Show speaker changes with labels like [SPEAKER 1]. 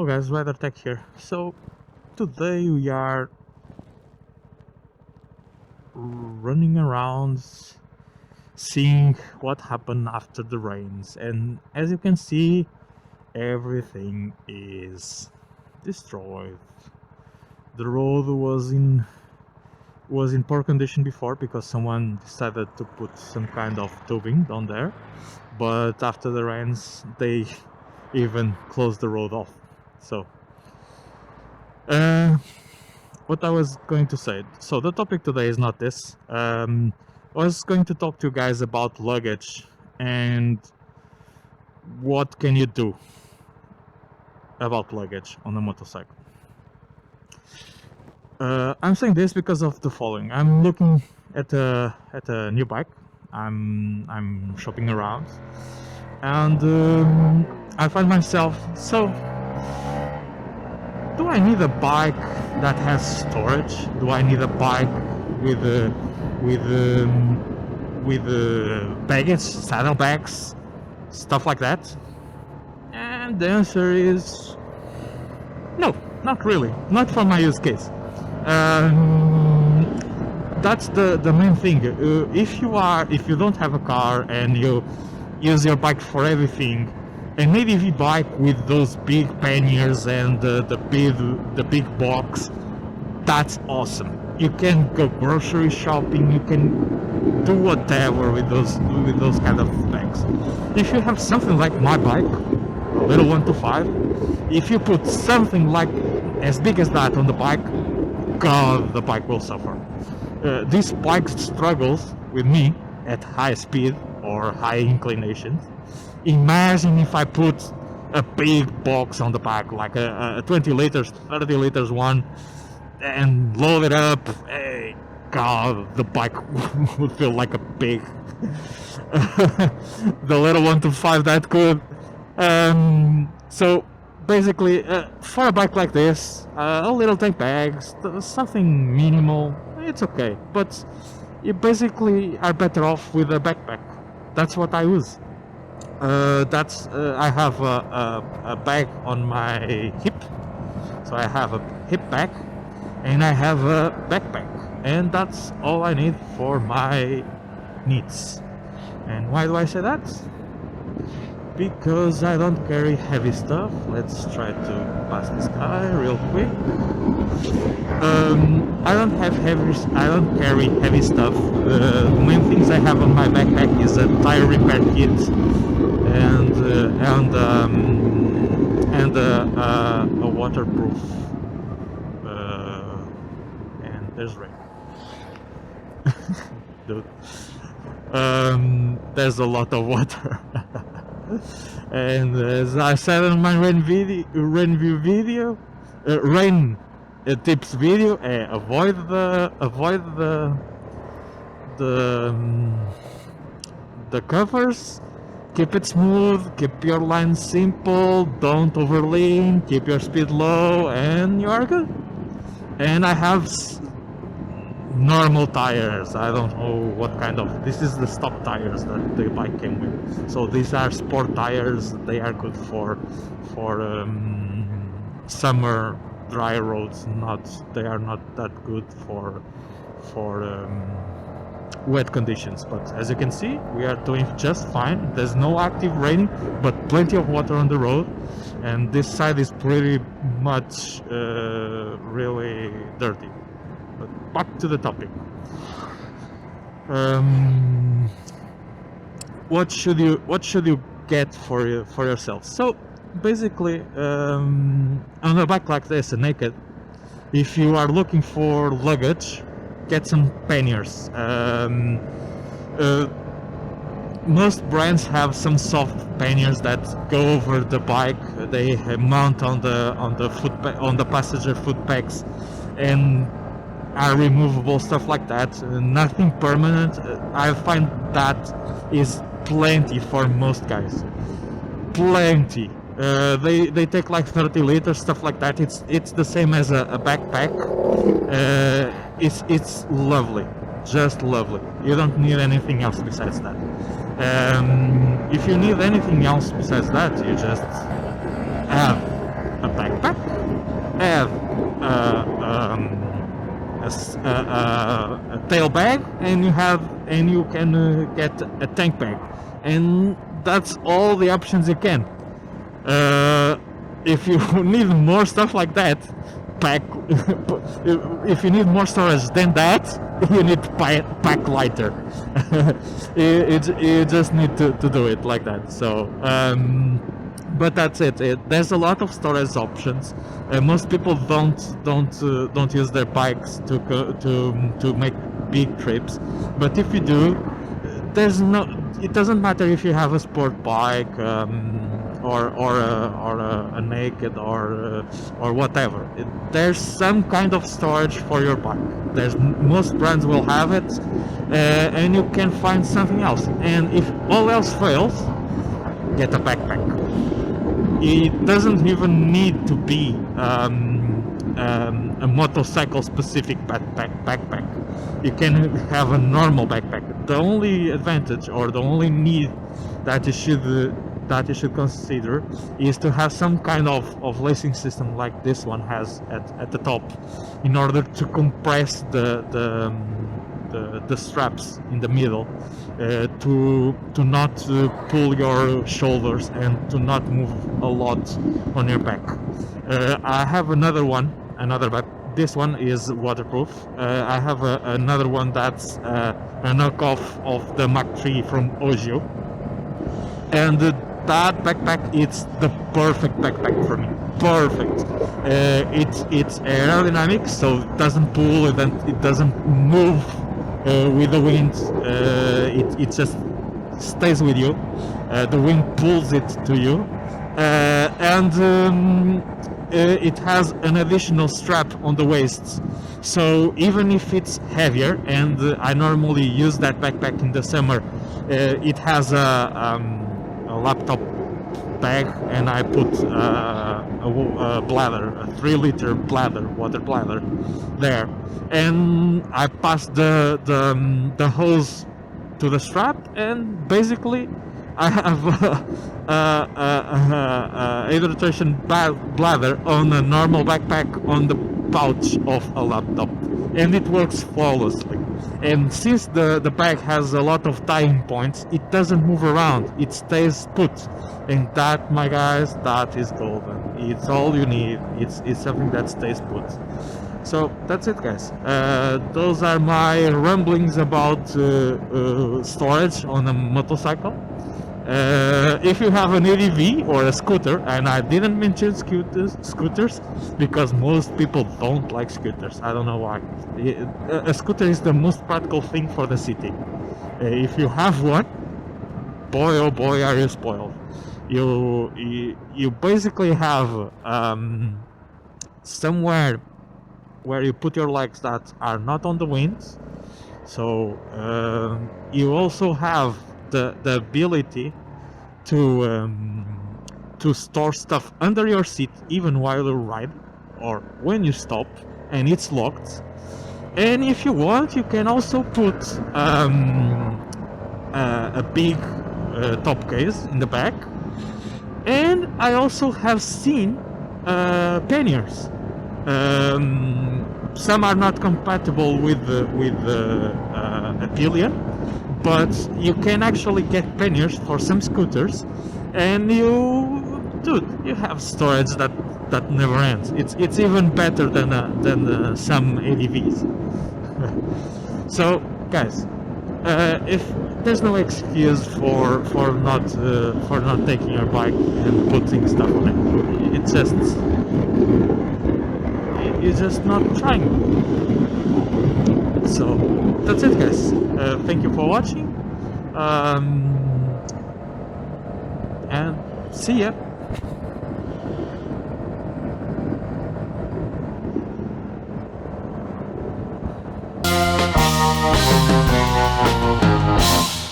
[SPEAKER 1] Hello guys, RiderTech here. So today we are running around seeing what happened after the rains, and as you can see, everything is destroyed. The road was in poor condition before because someone decided to put some kind of tubing down there, but after the rains they even closed the road off. So what I was going to say, so the topic today is not this. I was going to talk to you guys about luggage and what can you do about luggage on a motorcycle. I'm saying this because of the following. I'm looking at a new bike. I'm shopping around, and I find myself, so do I need a bike that has storage? Do I need a bike with baggage, saddlebags, stuff like that? And the answer is no, not really. Not for my use case. That's the main thing. If you don't have a car and you use your bike for everything, and maybe if you bike with those big panniers and the big box, that's awesome. You can go grocery shopping. You can do whatever with those kind of bags. If you have something like my bike, little 125, if you put something like as big as that on the bike, God, the bike will suffer. This bike struggles with me at high speed or high inclinations. Imagine if I put a big box on the back, like a 20 liters, 30 liters one, and load it up. Hey, God, the bike would feel like a pig. The little 125 that could. So basically, for a bike like this, a little tank bags, something minimal, it's okay. But you basically are better off with a backpack. That's what I use. I have a bag on my hip, so I have a hip bag, and I have a backpack, and that's all I need for my needs. And why do I say that? Because I don't carry heavy stuff. Let's try to pass this guy real quick. I don't carry heavy stuff. The main things I have on my backpack is a tire repair kit and a waterproof. And there's rain. Dude. There's a lot of water. And as I said in my rain tips video, avoid the covers, keep it smooth, keep your line simple, don't overlean, keep your speed low, and you are good. And I have normal tires. I don't know what kind of, this is the stock tires that the bike came with. So these are sport tires. They are good for summer dry roads. They are not that good for wet conditions. But as you can see, we are doing just fine. There's no active raining, but plenty of water on the road, and this side is pretty much really dirty. But back to the topic. What should you get for yourself? So basically, on a bike like this, a naked, if you are looking for luggage, get some panniers. Most brands have some soft panniers that go over the bike. They mount on the passenger foot pegs and are removable, stuff like that. Nothing permanent. I find that is plenty for most guys. Plenty. They take like 30 liters, stuff like that. It's the same as a backpack. It's lovely, just lovely. You don't need anything else besides that. If you need anything else besides that, you just have a backpack, have a tail bag, and you can get a tank bag, and that's all the options you can. If you need more stuff like that, if you need more storage than that, you need to pack lighter. You just need to do it like that. So but that's it. There's a lot of storage options. Most people don't use their bikes to make big trips, but if you do, it doesn't matter if you have a sport bike, or a naked, or whatever. There's some kind of storage for your bike. Most brands will have it, and you can find something else. And if all else fails, get a backpack. It doesn't even need to be a motorcycle specific backpack. You can have a normal backpack. The only advantage, or the only need that you should consider, is to have some kind of lacing system like this one has at the top, in order to compress the straps in the middle, to not pull your shoulders and to not move a lot on your back. I have another back. This one is waterproof. I have another one that's a knockoff of the Mach 3 from Ogio, and that backpack, it's the perfect backpack for me. Perfect. It's aerodynamic, so it doesn't pull, it doesn't move with the wind. It just stays with you. The wind pulls it to you, and it has an additional strap on the waist. So even if it's heavier, and I normally use that backpack in the summer, it has a laptop bag, and I put a bladder, a 3-liter bladder, water bladder there, and I pass the hose to the strap, and basically I have a hydration bladder on a normal backpack on the pouch of a laptop, and it works flawlessly. And since the bag has a lot of tying points, it doesn't move around, it stays put. And that, my guys, that is golden. It's all you need. It's something that stays put. So that's it, guys. Those are my ramblings about storage on a motorcycle. If you have an ADV or a scooter, and I didn't mention scooters because most people don't like scooters. I don't know why. A scooter is the most practical thing for the city. If you have one, boy oh boy are you spoiled. You basically have somewhere where you put your legs that are not on the wind. So you also have the ability to store stuff under your seat even while you ride, or when you stop and it's locked. And if you want, you can also put a big top case in the back. And I also have seen panniers. Some are not compatible with a pillion, but you can actually get panniers for some scooters, and you have storage that never ends. It's even better than some ADVs. So, guys, if there's no excuse for not taking your bike and putting stuff on it, you're just not trying. So that's it, guys. Thank you for watching, and see ya.